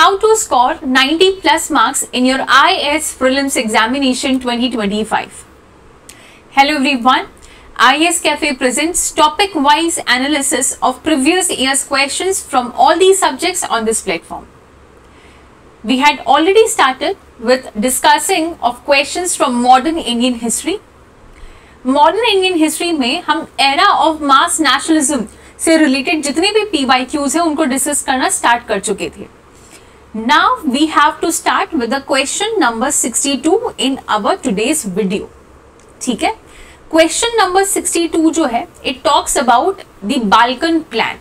how to score 90 plus marks in your IAS prelims examination 2025. Hello everyone, IAS Cafe presents topic wise analysis of previous year's questions from all these subjects on this platform. We had already started with discussing of questions from modern Indian history. Modern Indian history में हम era of mass nationalism से related जितने भी PYQs हैं उनको discuss करना start कर चुके थे. Now we have to start with the question number 62 in our today's video. ठीक है, question number 62 जो है it talks about the Balkan plan.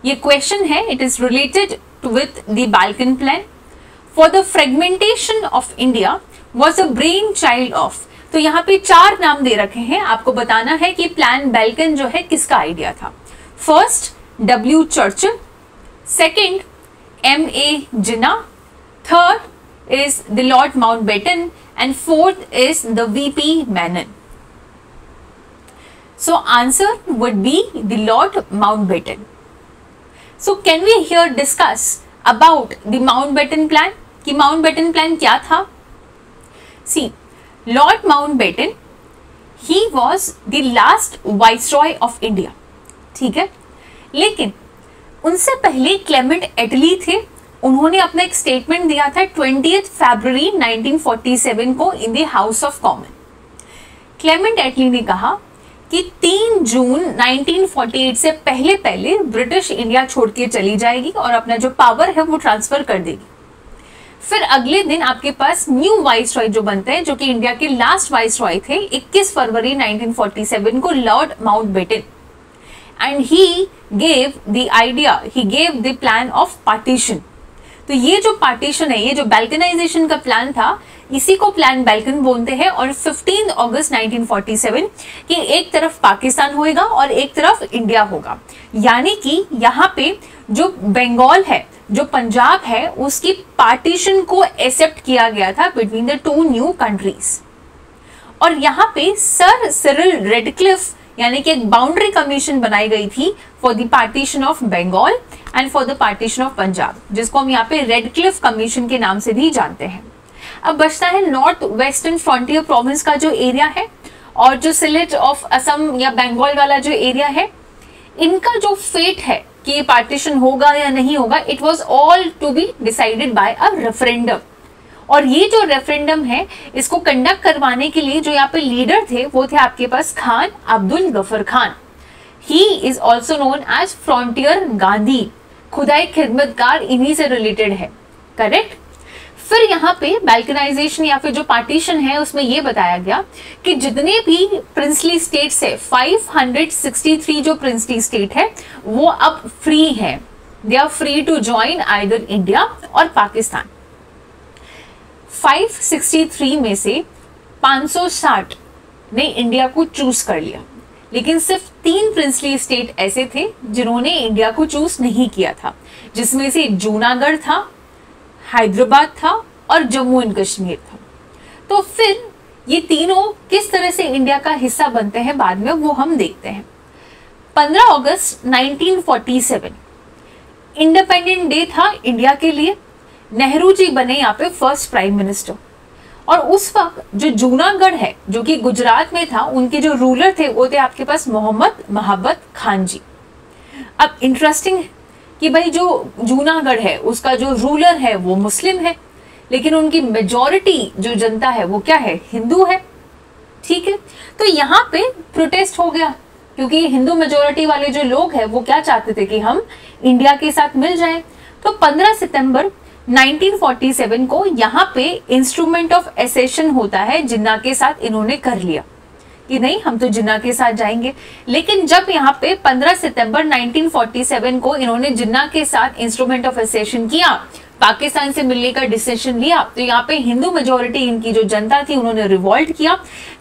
ये question है, it is related with the Balkan plan. For the fragmentation of India was a brainchild of. तो यहाँ पे चार नाम दे रखे हैं, आपको बताना है कि प्लान बैल्कन जो है किसका आइडिया था. First W Churchill, second M.A. Jinnah, third is the Lord Mountbatten and fourth is the V.P. Menon. So answer would be the Lord Mountbatten. So can we here discuss about the Mountbatten plan कि Mountbatten plan क्या था. सी, Lord Mountbatten, he was the last viceroy of India. ठीक है, लेकिन उनसे पहले Clement एटली थे. उन्होंने अपना एक स्टेटमेंट दिया था 20 फरवरी 1947 को in the House of Common. Clement Attlee ने कहा कि 3 जून 1948 से पहले पहले ब्रिटिश इंडिया छोड़ के चली जाएगी और अपना जो पावर है वो ट्रांसफर कर देगी. फिर अगले दिन आपके पास न्यू वाइसरॉय जो बनते हैं, जो कि इंडिया के लास्ट वाइसरॉय थे 21 फरवरी 1947 को, Lord Mountbatten. And he gave the idea, he gave the plan of partition. तो ये जो पार्टीशन है, ये जो बैल्कनाइजेशन का प्लान था, इसी को प्लान बैल्कन बोलते हैं. और 15 अगस्त 1947 कि एक तरफ पाकिस्तान होगा और एक तरफ इंडिया होगा. यानी कि यहाँ पे जो बंगाल है, जो पंजाब है, उसकी पार्टीशन को एक्सेप्ट किया गया था between the two new countries. और यहाँ पे सर सिरिल रेडक्लिफ यानी कि एक बाउंड्री कमीशन बनाई गई थी for the partition of Bengal and for the partition of Punjab, जिसको हम यहाँ पे रेडक्लिफ कमीशन के नाम से भी जानते हैं. अब बचता है नॉर्थ वेस्टर्न फ्रंटियर प्रोविंस का जो एरिया है और जो सिलेट ऑफ असम या बंगाल वाला जो एरिया है, इनका जो फेट है कि ये पार्टीशन होगा या नहीं होगा, it was all to be decided by a referendum. और ये जो रेफरेंडम है, इसको कंडक्ट करवाने के लिए जो यहाँ पे लीडर थे वो थे आपके पास Khan Abdul Ghaffar Khan. He is also known as Frontier Gandhi. Khudai Khidmatgar इन्हीं से रिलेटेड है, करेक्ट. फिर यहाँ पे बैल्कनाइजेशन या फिर जो पार्टीशन है उसमें ये बताया गया कि जितने भी प्रिंसली स्टेट्स है, 563 जो प्रिंसली स्टेट है वो अब फ्री है. They are free to join either India और पाकिस्तान. 563 में से 560 ने इंडिया को चूज कर लिया, लेकिन सिर्फ 3 प्रिंसली स्टेट ऐसे थे जिन्होंने इंडिया को चूज नहीं किया था, जिसमें से जूनागढ़ था, हैदराबाद था और जम्मू एंड कश्मीर था. तो फिर ये तीनों किस तरह से इंडिया का हिस्सा बनते हैं बाद में वो हम देखते हैं. 15 अगस्त 1947 इंडिपेंडेंट डे था इंडिया के लिए. नेहरू जी बने यहाँ पे फर्स्ट प्राइम मिनिस्टर. और उस वक्त जो जूनागढ़ है, जो कि गुजरात में था, उनके जो रूलर थे वो थे आपके पास मोहम्मद महाबत खान जी. अब इंटरेस्टिंग है कि भाई जो जूनागढ़ है उसका जो रूलर है वो मुस्लिम है, लेकिन उनकी मेजॉरिटी जो जनता है वो क्या है, हिंदू है. ठीक है, तो यहाँ पे प्रोटेस्ट हो गया क्योंकि हिंदू मेजॉरिटी वाले जो लोग हैं वो क्या चाहते थे कि हम इंडिया के साथ मिल जाएं. तो 15 सितंबर 1947 को यहाँ पे इंस्ट्रूमेंट ऑफ एसेशन होता है, जिन्ना के साथ इन्होंने कर लिया कि नहीं हम तो जिन्ना के साथ जाएंगे. लेकिन जब यहाँ पे 15 सितंबर 1947 को इन्होंने जिन्ना के साथ इंस्ट्रूमेंट ऑफ एसेशन किया, पाकिस्तान से मिलने का डिसीजन लिया, तो यहाँ पे हिंदू मेजॉरिटी इनकी जो जनता थी उन्होंने रिवॉल्ट किया.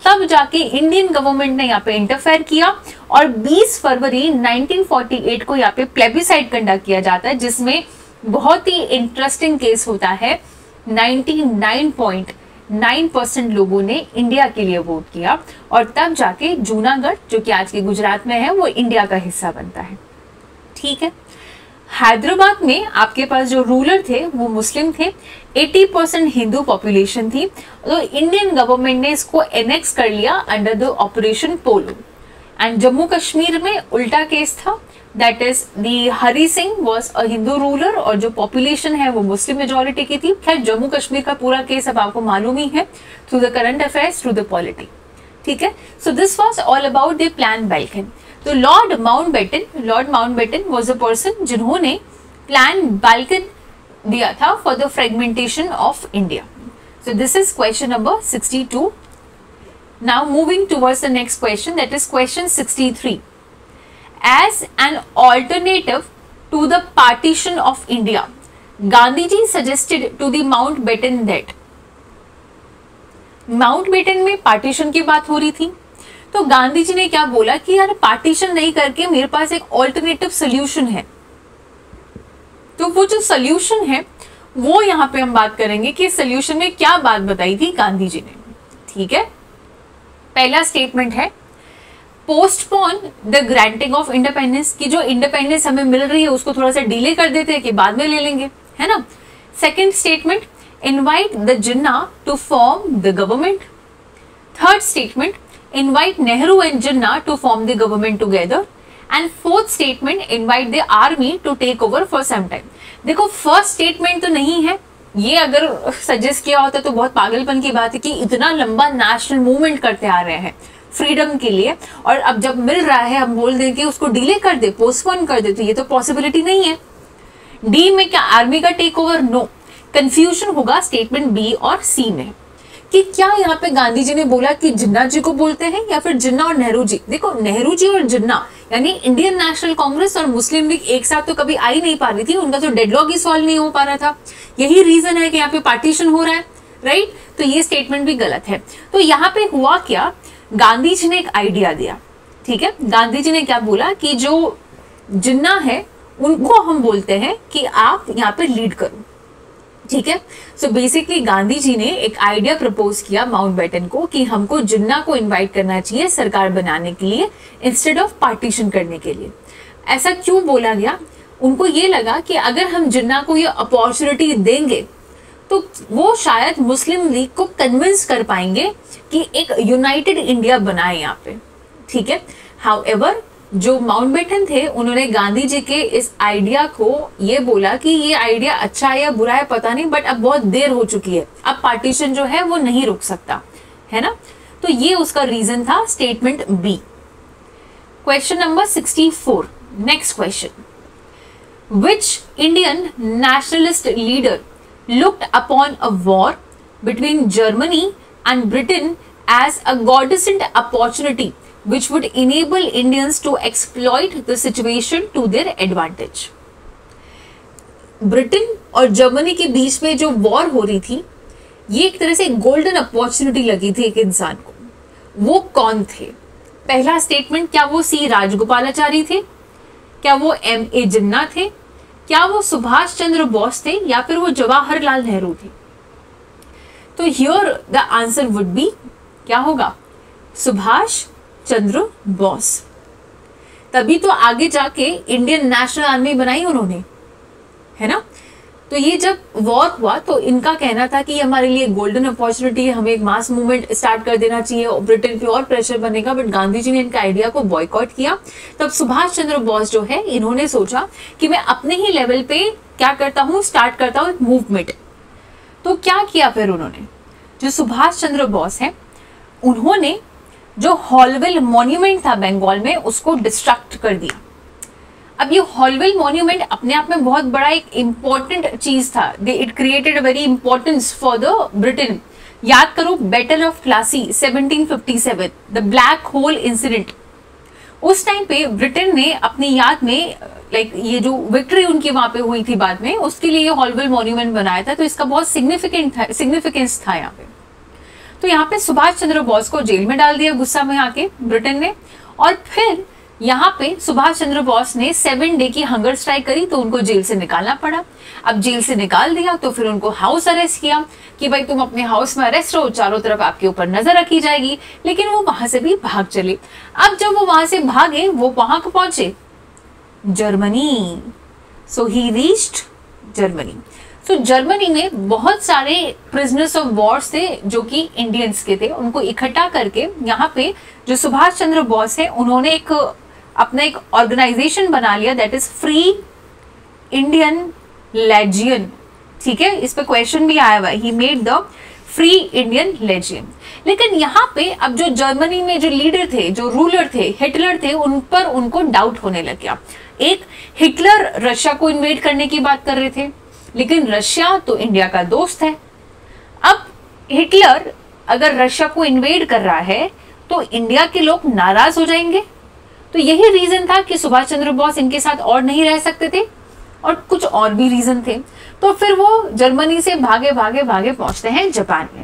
तब जाके इंडियन गवर्नमेंट ने यहाँ पे इंटरफेयर किया और 20 फरवरी 1948 को यहाँ पे प्लेबिसाइड कंडक्ट किया जाता है, जिसमें बहुत ही इंटरेस्टिंग केस होता है. 99.9% लोगों ने इंडिया के लिए वोट किया और तब जाके जूनागढ़ जो कि आज के गुजरात में है वो इंडिया का हिस्सा बनता है. ठीक है, हैदराबाद में आपके पास जो रूलर थे वो मुस्लिम थे, 80% हिंदू पॉपुलेशन थी, तो इंडियन गवर्नमेंट ने इसको एनेक्स कर लिया under the operation polo. And Jammu Kashmir में उल्टा केस था, that is the Hari Singh was a Hindu ruler और जो पॉपुलेशन है वो मुस्लिम मेजोरिटी की थी। खैर जम्मू कश्मीर का पूरा केस अब आपको मालूम ही है through the current affairs, through the polity, ठीक है। So this was all about the plan Balkan. तो lord Mountbatten was a person जिन्होंने प्लान बैल्कन दिया था for the fragmentation of India. So this is question number 62। Now moving towards the next question, that is question 63. As an alternative to the partition of India, Gandhiji suggested to the Mountbatten that Mountbatten में partition की बात हो रही थी, तो गांधी जी ने क्या बोला कि यार पार्टीशन नहीं करके मेरे पास एक ऑल्टरनेटिव सोल्यूशन है। तो वो जो सोल्यूशन है वो यहाँ पे हम बात करेंगे कि सोल्यूशन में क्या बात बताई थी गांधी जी ने, ठीक है। पहला स्टेटमेंट है postpone the granting of independence, की जो इंडिपेंडेंस हमें मिल रही है उसको थोड़ा सा डिले कर देते हैं कि बाद में ले लेंगे, है ना। Second statement invite the Jinnah to form the government. Third statement invite Nehru and Jinnah to form the government together. And fourth statement invite the army to take over for some time. देखो फर्स्ट स्टेटमेंट तो नहीं है, ये अगर suggest किया होता तो बहुत पागलपन की बात है कि इतना लंबा नेशनल मूवमेंट करते आ रहे हैं फ्रीडम के लिए और अब जब मिल रहा है हम बोल दें कि उसको डिले कर दे, पोस्टपोन कर दे, तो ये तो पॉसिबिलिटी नहीं है। डी में क्या आर्मी का टेक ओवर? नो। कंफ्यूजन होगा स्टेटमेंट बी और सी में कि क्या यहाँ पे गांधी जी ने बोला कि जिन्ना जी को बोलते हैं या फिर जिन्ना और नेहरू जी। देखो नेहरू जी और जिन्ना यानी इंडियन नेशनल कांग्रेस और मुस्लिम लीग एक साथ तो कभी आ ही नहीं पा रही थी, उनका तो डेडलॉक ही सॉल्व नहीं हो पा रहा था। यही रीजन है कि यहाँ पे पार्टीशन हो रहा है, राइट। तो ये स्टेटमेंट भी गलत है। तो यहाँ पे हुआ क्या, गांधी जी ने एक आइडिया दिया, ठीक है। गांधी जी ने क्या बोला कि जो जिन्ना है उनको हम बोलते हैं कि आप यहाँ पे लीड करो, ठीक है। सो बेसिकली गांधी जी ने एक आइडिया प्रपोज किया माउंटबेटन को कि हमको जिन्ना को इनवाइट करना चाहिए सरकार बनाने के लिए इंस्टेड ऑफ पार्टीशन करने के लिए। ऐसा क्यों बोला गया? उनको ये लगा कि अगर हम जिन्ना को ये अपॉर्चुनिटी देंगे तो वो शायद मुस्लिम लीग को कन्विंस कर पाएंगे कि एक यूनाइटेड इंडिया बनाए यहाँ पे, ठीक है। हाउएवर जो माउंटबेटन थे उन्होंने गांधी जी के इस आइडिया को ये बोला कि ये आइडिया अच्छा है या बुरा है पता नहीं, बट अब बहुत देर हो चुकी है, अब पार्टीशन जो है वो नहीं रुक सकता, है ना। तो ये उसका रीजन था, statement b. Question number 64, next question. Which Indian nationalist leader looked upon a war between Germany and Britain as a godsend opportunity which would enable Indians to exploit the situation to their advantage। Britain और Germany के बीच में जो war हो रही थी ये एक तरह से गोल्डन अपॉर्चुनिटी लगी थी एक इंसान को। वो कौन थे? पहला स्टेटमेंट, क्या वो सी राजगोपालाचारी थे? क्या वो M.A. जिन्ना थे? क्या वो सुभाष चंद्र बोस थे या फिर वो जवाहरलाल नेहरू थे? तो here the answer would B, क्या होगा? सुभाष चंद्र बोस। तभी तो आगे जाके इंडियन नेशनल आर्मी बनाई उन्होंने, है ना। तो ये जब वॉर हुआ तो इनका कहना था कि हमारे लिए गोल्डन अपॉर्चुनिटी है, हमें एक मास मूवमेंट स्टार्ट कर देना चाहिए, ब्रिटेन पे और प्रेशर बनेगा, बट गांधी जी ने इनका आइडिया को बॉयकॉट किया। तब सुभाष चंद्र बोस जो है इन्होंने सोचा कि मैं अपने ही लेवल पे क्या करता हूँ, स्टार्ट करता हूँ मूवमेंट। तो क्या किया फिर उन्होंने, जो सुभाष चंद्र बोस है उन्होंने जो हॉलवेल मॉन्यूमेंट था बंगाल में उसको डिस्ट्रक्ट कर दिया। अब ये हॉलवेल मॉन्यूमेंट अपने आप में बहुत बड़ा एक इंपॉर्टेंट चीज था, it created very importance for the Britain. याद करो battle of Plassey 1757, the black hole incident. उस टाइम पे ब्रिटेन ने अपनी याद में ये जो विक्ट्री उनकी वहां पे हुई थी बाद में, उसके लिए ये हॉलवेल मॉन्यूमेंट बनाया था। तो इसका बहुत सिग्निफिकेंस था यहाँ पे। तो यहाँ पे सुभाष चंद्र बोस को जेल में डाल दिया गुस्सा में आके ब्रिटेन ने, और फिर यहाँ पे सुभाष चंद्र बोस ने 7 डे की हंगर स्ट्राइक करी तो उनको जेल से निकालना पड़ा। अब जेल से निकाल दिया तो फिर उनको हाउस अरेस्ट किया कि भाई तुम अपने हाउस में अरेस्ट रहो, चारों तरफ आपके ऊपर नजर रखी जाएगी। लेकिन वो वहां से भी भाग चले। अब जब वो वहां से भागे वो वहां को पहुंचे जर्मनी। सो ही रीच्ड जर्मनी। सो जर्मनी में बहुत सारे प्रिजनर्स ऑफ वॉर्स थे जो कि इंडियंस के थे, उनको इकट्ठा करके यहाँ पे जो सुभाष चंद्र बोस है उन्होंने अपना एक ऑर्गेनाइजेशन बना लिया, that is free Indian legion. ठीक है, इस पे क्वेश्चन भी आया हुआ है, he made the free Indian legion. लेकिन यहाँ पे अब जो जर्मनी में जो लीडर थे, जो रूलर थे, हिटलर थे, उन पर उनको डाउट होने लग गया। एक हिटलर रशिया को इन्वेड करने की बात कर रहे थे, लेकिन रशिया तो इंडिया का दोस्त है। अब हिटलर अगर रशिया को इन्वेड कर रहा है तो इंडिया के लोग नाराज हो जाएंगे। तो यही रीजन था कि सुभाष चंद्र बोस इनके साथ और नहीं रह सकते थे, और कुछ और भी रीजन थे। तो फिर वो जर्मनी से भागे भागे भागे पहुंचते हैं जापान में।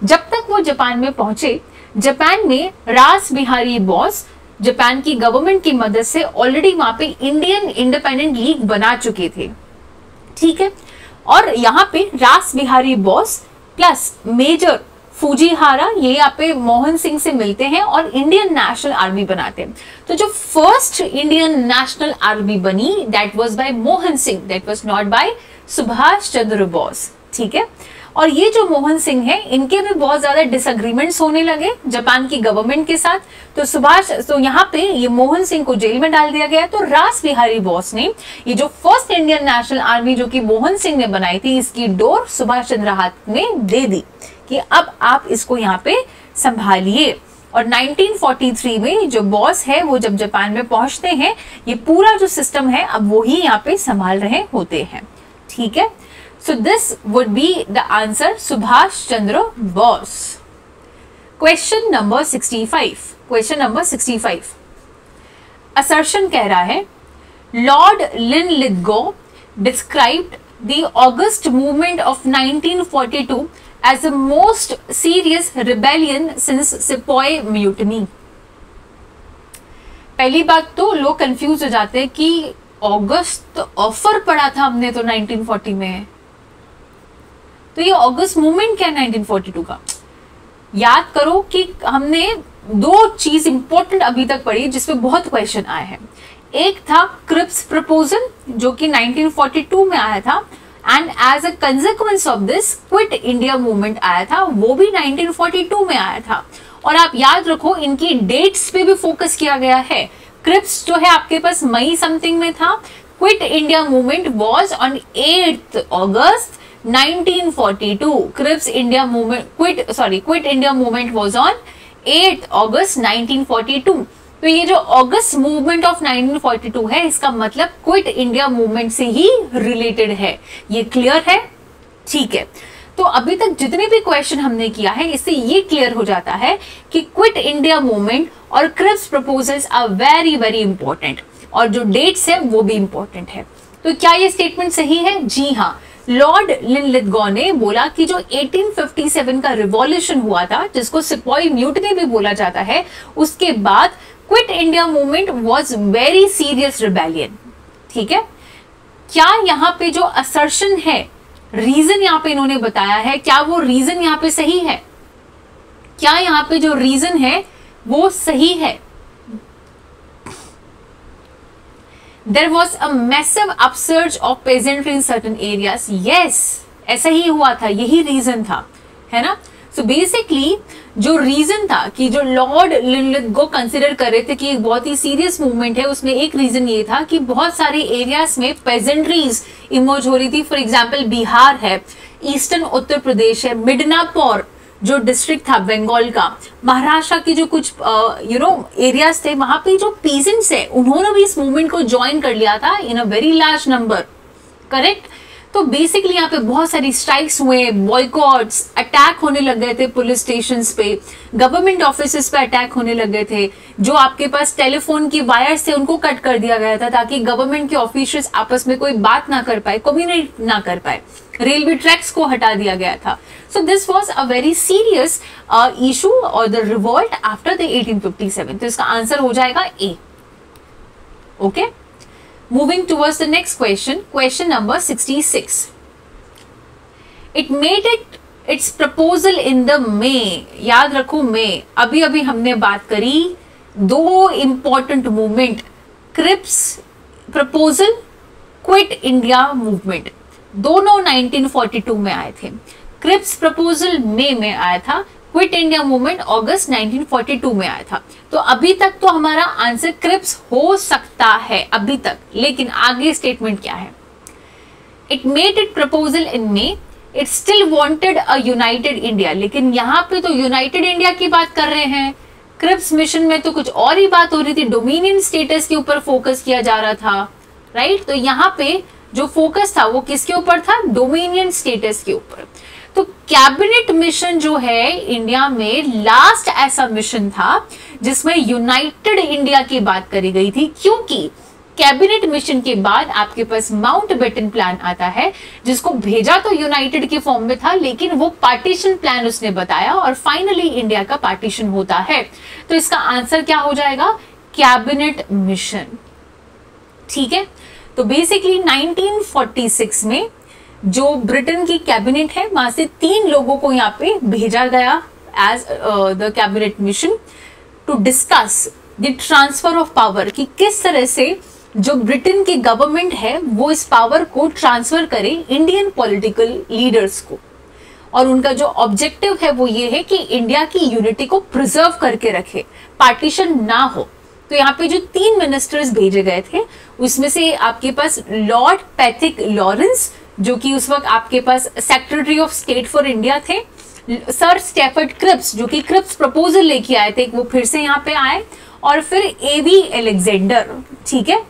जब तक वो जापान में पहुंचे, जापान में रास बिहारी बोस जापान की गवर्नमेंट की मदद से ऑलरेडी वहां पे इंडियन इंडिपेंडेंट लीग बना चुके थे। ठीक है, और यहाँ पे रास बिहारी बोस प्लस मेजर फूजीहारा ये यहाँ पे मोहन सिंह से मिलते हैं और इंडियन नेशनल आर्मी बनाते हैं। तो जो फर्स्ट इंडियन नेशनल आर्मी बनी that was by Mohan Singh, that was not by Subhash Chandra Bose. ठीक है, और ये जो मोहन सिंह है इनके भी बहुत ज्यादा डिसएग्रीमेंट्स होने लगे जापान की गवर्नमेंट के साथ। तो यहाँ पे ये मोहन सिंह को जेल में डाल दिया गया। तो रास बिहारी बोस ने ये जो फर्स्ट इंडियन नेशनल आर्मी जो कि मोहन सिंह ने बनाई थी, इसकी डोर सुभाष चंद्र हाथ में दे दी कि अब आप इसको यहाँ पे संभालिए। और 1943 में जो बॉस है वो जब जापान में पहुंचते हैं, ये पूरा जो सिस्टम है अब वो ही यहाँ पे संभाल रहे होते हैं। ठीक है, so this would be the answer, Subhash Chandra Bose. Question number 65. Question number 65. Assertion कह रहा है, Lord Linlithgow described the August movement of 1942 as the most serious rebellion since Sepoy Mutiny. पहली बात तो लोग कंफ्यूज हो जाते हैं कि अगस्त ऑफर पड़ा था हमने तो 1940 में, तो ये अगस्त मूवमेंट क्या है 1942 का? याद करो कि हमने दो चीज इंपॉर्टेंट अभी तक पढ़ी जिसपे बहुत क्वेश्चन आए हैं। एक था क्रिप्स प्रपोजल जो कि 1942 में आया था, and as a consequence of this Quit India movement आया था, वो भी 1942 में आया था। और आप याद रखो इनकी डेट्स पे भी फोकस किया गया है। क्रिप्स जो है आपके पास मई समथिंग में था, Quit India Movement was on 8 अगस्त 1942। Cripps India Movement Quit India Movement was on 8 अगस्त 1942। तो ये जो अगस्त मूवमेंट ऑफ 1942 है, इसका मतलब क्विट इंडिया मूवमेंट से ही रिलेटेड है। ये क्लियर है? ठीक है, तो अभी तक जितने भी क्वेश्चन हमने किया है इससे ये क्लियर हो जाता है कि क्विट इंडिया मूवमेंट और Cripps proposals are very very important, और जो डेट्स है वो भी इंपॉर्टेंट है। तो क्या ये स्टेटमेंट सही है? जी हाँ, लॉर्ड लिनलिथगॉ ने बोला कि जो 1857 का रिवॉल्यूशन हुआ था, जिसको सिपॉय म्यूटिनी भी बोला जाता है, उसके बाद quit India Movement was very serious rebellion. ठीक है, क्या यहाँ पे जो असर्शन है, रीजन यहाँ पे इन्होंने बताया है, क्या वो रीजन यहाँ पे सही है? क्या यहाँ पे जो रीजन है वो सही है? There was a massive upsurge of peasantry in certain areas. Yes, ऐसा ही हुआ था, यही रीजन था, है ना? So basically जो रीजन था कि जो लॉर्ड लिनलिथगो कंसिडर कर रहे थे कि एक बहुत ही सीरियस मूवमेंट है, उसमें एक रीजन ये था कि बहुत सारे एरियाज में पेजेंट्रीज इमर्ज हो रही थी। फॉर एग्जाम्पल बिहार है, ईस्टर्न उत्तर प्रदेश है, मिडनापुर जो डिस्ट्रिक्ट था बंगाल का, महाराष्ट्र की जो कुछ एरियाज थे, वहां पे जो पीजेंट्स है उन्होंने भी इस मूवमेंट को ज्वाइन कर लिया था in a very large number. Correct? तो बेसिकली यहाँ पे बहुत सारी स्ट्राइक्स हुए, बॉयकॉट्स, अटैक होने लग गए थे पुलिस स्टेशंस पे, गवर्नमेंट ऑफिसेस पे अटैक होने लग गए थे। जो आपके पास टेलीफोन की वायर्स थे उनको कट कर दिया गया था ताकि गवर्नमेंट के ऑफिशियल्स आपस में कोई बात ना कर पाए, कम्युनिकेट ना कर पाए। रेलवे ट्रैक्स को हटा दिया गया था। So this was a very serious issue और द रिवॉल्ट आफ्टर द 1857। तो इसका आंसर हो जाएगा A. Okay, moving towards the next question, question number 66. It made its proposal in the May. याद रखो May, अभी अभी हमने बात करी दो important movement, Cripps proposal Quit India Movement, दोनों 1942 में आए थे। क्रिप्स प्रपोजल मई में आया था, क्विट इंडिया मूवमेंट अगस्त 1942 में आया था। तो अभी तक तो हमारा आंसर क्रिप्स हो सकता है अभी तक, लेकिन आगे स्टेटमेंट क्या है? It made it proposal in may, it still wanted a united India. लेकिन यहाँ पे तो यूनाइटेड इंडिया की बात कर रहे हैं, क्रिप्स मिशन में तो कुछ और ही बात हो रही थी, डोमिनियन स्टेटस के ऊपर फोकस किया जा रहा था, राइट। तो यहाँ पे जो फोकस था वो किसके ऊपर था? डोमिनियन स्टेटस के ऊपर। तो कैबिनेट मिशन जो है इंडिया में लास्ट ऐसा मिशन था जिसमें यूनाइटेड इंडिया की बात करी गई थी, क्योंकि कैबिनेट मिशन के बाद आपके पास माउंटबेटन प्लान आता है, जिसको भेजा तो यूनाइटेड के फॉर्म में था, लेकिन वो पार्टीशन प्लान उसने बताया और फाइनली इंडिया का पार्टीशन होता है। तो इसका आंसर क्या हो जाएगा? Cabinet mission. ठीक है, तो बेसिकली 1946 में जो ब्रिटेन की कैबिनेट है वहां से 3 लोगों को यहाँ पे भेजा गया as the cabinet mission to discuss the transfer of power, कि किस तरह से जो ब्रिटेन की गवर्नमेंट है वो इस पावर को ट्रांसफर करे इंडियन पॉलिटिकल लीडर्स को। और उनका जो ऑब्जेक्टिव है वो ये है कि इंडिया की यूनिटी को प्रिजर्व करके रखे, पार्टीशन ना हो। तो यहाँ पे जो 3 मिनिस्टर्स भेजे गए थे उसमें से आपके पास लॉर्ड पैथिक लॉरेंस, जो कि उस वक्त आपके पास Secretary of State for India थे, सर स्टैफर्ड क्रिप्स जो कि क्रिप्स प्रपोजल लेके आए थे, वो फिर से यहाँ पे आए, और फिर एवी अलेक्जेंडर। ठीक है,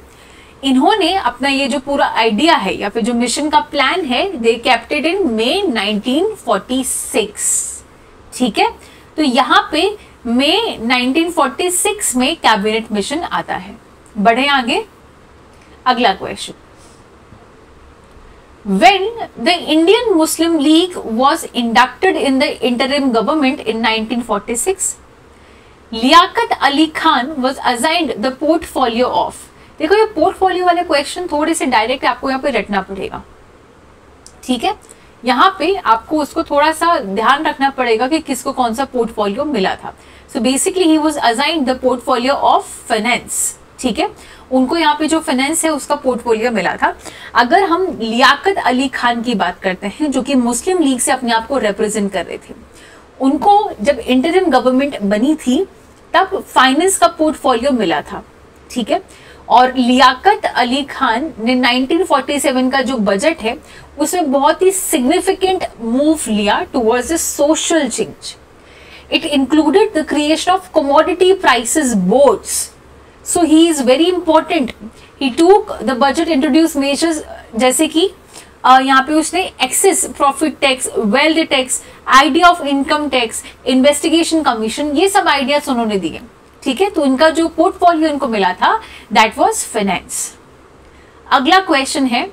इन्होंने अपना ये जो पूरा आइडिया है या फिर जो मिशन का प्लान है दे केप्ट इट इन मई 1946। ठीक है, तो यहाँ पे मई 1946 में कैबिनेट मिशन आता है। बढ़े आगे, अगला question. When the Indian Muslim League was inducted in the interim government in 1946, Liaquat Ali Khan was assigned the portfolio of। देखो ये पोर्टफोलियो वाले क्वेश्चन थोड़े से डायरेक्ट आपको यहाँ पे रटना पड़ेगा। ठीक है, यहाँ पे आपको उसको थोड़ा सा ध्यान रखना पड़ेगा कि किसको कौन सा पोर्टफोलियो मिला था। So basically he was assigned the portfolio of finance. ठीक है, उनको यहाँ पे जो फाइनेंस है उसका पोर्टफोलियो मिला था। अगर हम लियाकत अली खान की बात करते हैं जो कि मुस्लिम लीग से अपने आप को रिप्रेजेंट कर रहे थे, उनको जब इंटरिम गवर्नमेंट बनी थी तब फाइनेंस का पोर्टफोलियो मिला था। ठीक है, और लियाकत अली खान ने 1947 का जो बजट है उसमें बहुत ही सिग्निफिकेंट मूव लिया towards the social change. It included the creation of commodity prices boards. So he is very important. He took the budget introduce measures, जैसे कि यहाँ पे उसने access profit tax, wealth tax, idea of income tax, investigation commission, ये सब ideas उन्होंने दिए। ठीक है, तो इनका जो पोर्टफोलियो इनको मिला था दैट वाज फाइनेंस। अगला क्वेश्चन है,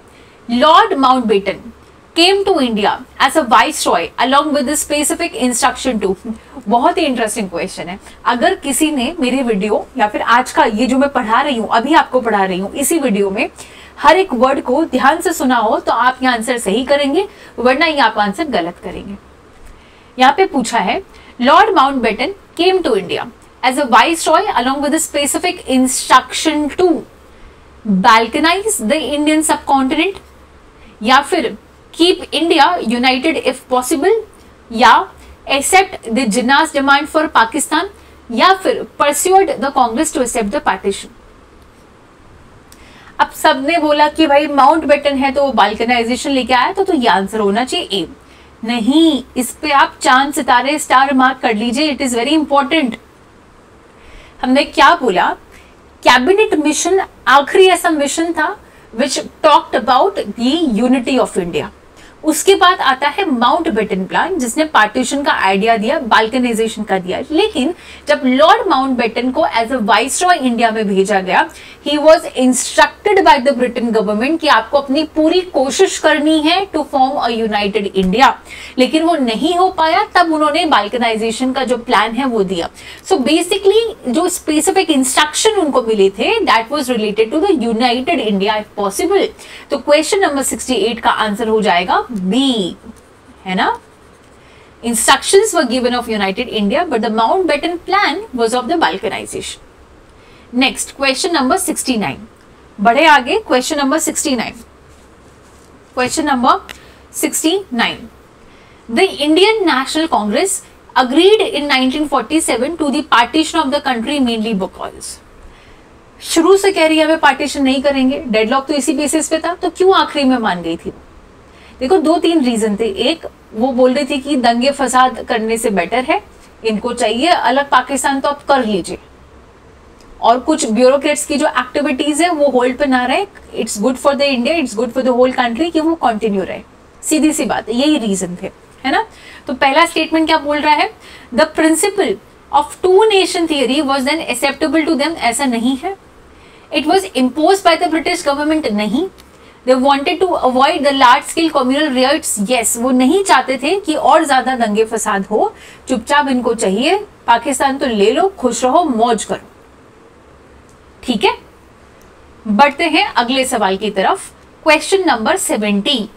Lord Mountbatten came to India as a viceroy along with the specific instruction to. बहुत ही इंटरेस्टिंग क्वेश्चन है। अगर किसी ने मेरी वीडियो या फिर आज का ये जो मैं पढ़ा रही हूँ, अभी आपको पढ़ा रही हूँ, इसी वीडियो में हर एक वर्ड को ध्यान से सुना हो तो आप ये आंसर सही करेंगे, वरना ये आप आंसर गलत करेंगे। यहाँ पे पूछा है, Lord Mountbatten came to India as a viceroy along with a specific instruction to balkanize the Indian subcontinent, या फिर keep India united if possible, या accept the Jinnah's demand for Pakistan, या फिर persuade the Congress to accept the partition। अब सबने बोला कि भाई माउंटबेटन है तो वो बाल्कनाइजेशन लेके आया, तो ये आंसर होना चाहिए ए। नहीं, इस पे आप चांद सितारे स्टार मार्क कर लीजिए, इट इज वेरी इंपॉर्टेंट। हमने क्या बोला? कैबिनेट मिशन आखिरी ऐसा मिशन था which talked about the unity of India. उसके बाद आता है माउंटबेटन प्लान, जिसने पार्टीशन का आइडिया दिया, बाल्कनाइजेशन का दिया। लेकिन जब लॉर्ड माउंटबेटन को एज अ वाइसरॉय इंडिया में भेजा गया, he was instructed by the Britain government कि आपको अपनी पूरी कोशिश करनी है to form a united India, लेकिन वो नहीं हो पाया। तब उन्होंने बाल्कनाइजेशन का जो प्लान है वो दिया। सो बेसिकली जो स्पेसिफिक इंस्ट्रक्शन उनको मिले थे that was related to the united India if possible. तो क्वेश्चन नंबर 68 का आंसर हो जाएगा बी, है ना। Instructions were given of United India, but the Mountbatten plan was of the balkanization. Next, question number 69. बढ़े आगे, question number 69. Question number 69, the Indian national Congress agreed in 1947 to the partition of the country mainly because, शुरू से कह रही है हमें partition नहीं करेंगे, डेडलॉक तो इसी बेसिस पे था, तो क्यों आखिरी में मान गई थी? देखो 2-3 रीजन थे। एक, वो बोल रही थी कि दंगे फसाद करने से बेटर है, इनको चाहिए अलग पाकिस्तान तो आप कर लीजिए, और कुछ ब्यूरोक्रेट्स की जो एक्टिविटीज है वो होल्ड पे ना रहे, it's good for the India, it's good for the whole country कि वो कंटिन्यू रहे। सीधी सी बात है, यही रीजन थे, है ना। तो पहला स्टेटमेंट क्या बोल रहा है? The principle of two nation theory was then acceptable to them, ऐसा नहीं है। It was impose by the British government, नहीं। They wanted to avoid the large scale communal riots, yes, वो नहीं चाहते थे कि और ज्यादा दंगे फसाद हो, चुपचाप इनको चाहिए पाकिस्तान तो ले लो, खुश रहो, मौज करो, ठीक है। बढ़ते हैं अगले सवाल की तरफ। Question number 70,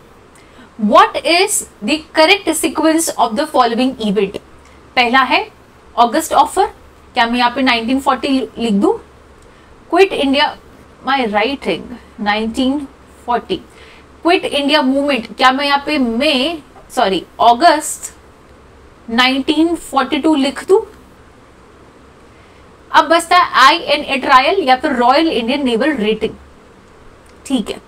What is the correct sequence of the following event? पहला है अगस्त ऑफर, क्या मैं यहाँ पे 1940 लिख दूं? Quit India, my writing 1940, quit India movement, क्या मैं यहाँ पे अगस्त 1942 लिख दूं? अब बचता है INA ट्रायल या फिर रॉयल इंडियन नेवल रेटिंग, ठीक है।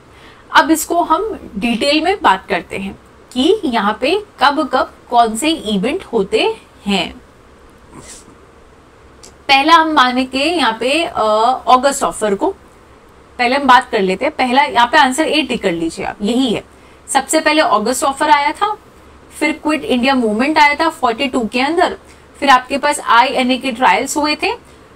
अब इसको हम डिटेल में बात करते हैं कि यहाँ पे कब कब कौन से इवेंट होते हैं। पहला हम माने के यहाँ पे अगस्त ऑफर को पहले हम बात कर लेते हैं। पहला यहाँ पे आंसर ए टिक कर लीजिए आप, यही है। सबसे पहले अगस्त ऑफर आया था, फिर क्विट इंडिया मूवमेंट आया था 42 के अंदर, फिर आपके पास INA के ट्रायल्स हुए थे,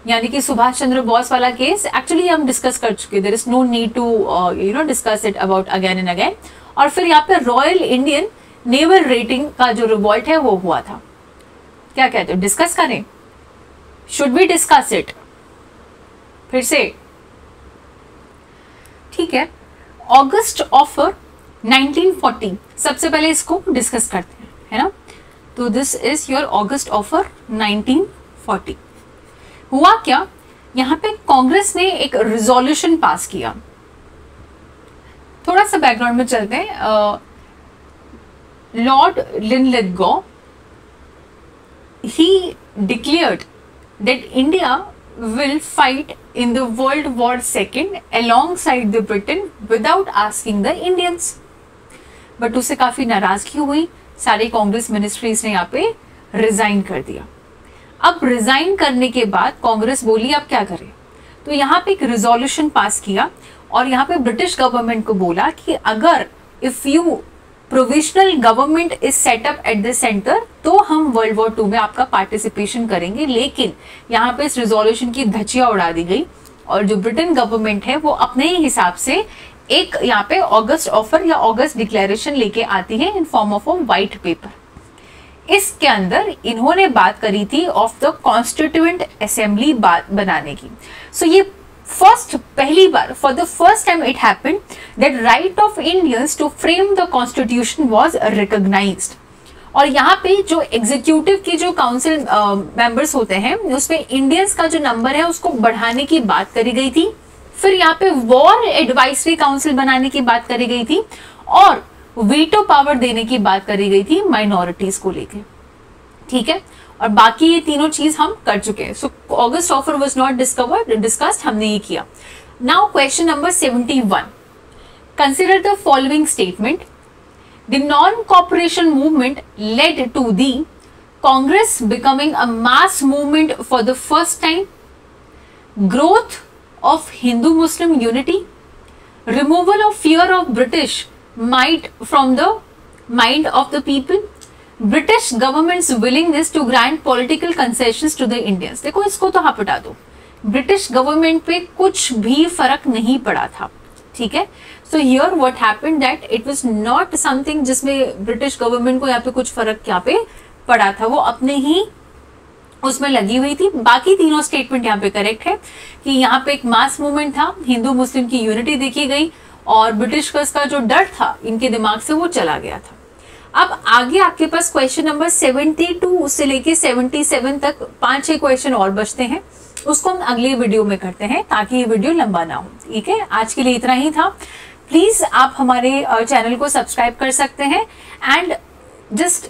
यानी कि सुभाष चंद्र बोस वाला केस एक्चुअली हम डिस्कस कर चुके, there is no need to discuss it about again and again. और फिर यहाँ पे रॉयल इंडियन नेवल रेटिंग का जो रिवॉल्ट है वो हुआ था। क्या कहते हो, डिस्कस करें? शुड वी डिस्कस इट फिर से? ठीक है, अगस्त ऑफर 1940, सबसे पहले इसको डिस्कस करते हैं, है ना। तो this is your August offer 1940। हुआ क्या, यहाँ पे कांग्रेस ने एक रिजोल्यूशन पास किया। थोड़ा सा बैकग्राउंड में चलते हैं। Lord Linlithgow, he declared that India will fight in the World War II alongside the Britain without asking the Indians. But उससे काफी नाराजगी हुई, सारी कांग्रेस मिनिस्ट्रीज ने यहाँ पे रिजाइन कर दिया। अब रिजाइन करने के बाद कांग्रेस बोली अब क्या करें, तो यहाँ पे एक रिजोल्यूशन पास किया और यहाँ पे ब्रिटिश गवर्नमेंट को बोला कि अगर if you provisional government is setup at the centre तो हम वर्ल्ड वॉर 2 में आपका पार्टिसिपेशन करेंगे। लेकिन यहाँ पे इस रिजोल्यूशन की धज्जियां उड़ा दी गई और जो ब्रिटेन गवर्नमेंट है वो अपने ही हिसाब से एक यहाँ पे अगस्त ऑफर या अगस्त डिक्लेरेशन लेके आती है in form of a white paper. इसके अंदर इन्होंने बात करी थी ऑफ द कॉन्स्टिट्यूएंट असेंबली बनाने की। सो ये पहली बार for the first time it happened that right of Indians to frame the constitution was recognised. और यहाँ पे जो एग्जीक्यूटिव की जो काउंसिल मेंबर्स होते हैं उसमें इंडियंस का जो नंबर है उसको बढ़ाने की बात करी गई थी। फिर यहाँ पे वॉर एडवाइजरी काउंसिल बनाने की बात करी गई थी और वीटो पावर देने की बात करी गई थी माइनॉरिटीज को लेके, ठीक है। और बाकी ये तीनों चीज हम कर चुके हैं। So August offer was not discussed, हमने ये किया। Now question number 71, consider the following statement. The non cooperation movement led to the Congress becoming a mass movement for the first time, growth of Hindu-Muslim unity, removal of fear of British might from the mind of the people, British government's willingness to grant political concessions to the Indians। देखो इसको तो हाँ हटा दो, British government पे कुछ भी फर्क नहीं पड़ा था, ठीक है। So here what happened that it was not something जिसमें ब्रिटिश गवर्नमेंट को यहाँ पे कुछ फर्क यहाँ पे पड़ा था, वो अपने ही उसमें लगी हुई थी। बाकी तीनों स्टेटमेंट यहाँ पे करेक्ट है कि यहाँ पे एक मास मूवमेंट था, हिंदू मुस्लिम की यूनिटी देखी गई और ब्रिटिश का जो डर था इनके दिमाग से वो चला गया था। अब आगे आपके पास क्वेश्चन नंबर 72 से लेके 77 तक 5-6 क्वेश्चन और बचते हैं, उसको हम अगले वीडियो में करते हैं ताकि ये वीडियो लंबा ना हो, ठीक है। आज के लिए इतना ही था। प्लीज आप हमारे चैनल को सब्सक्राइब कर सकते हैं and just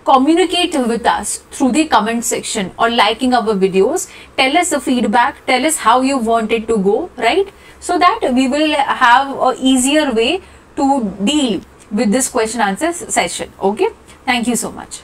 communicate with us through the comment section or liking our videos. Tell us the feedback, tell us how you want it to go, right? So that we will have a easier way to deal with this question answer session. Okay, thank you so much.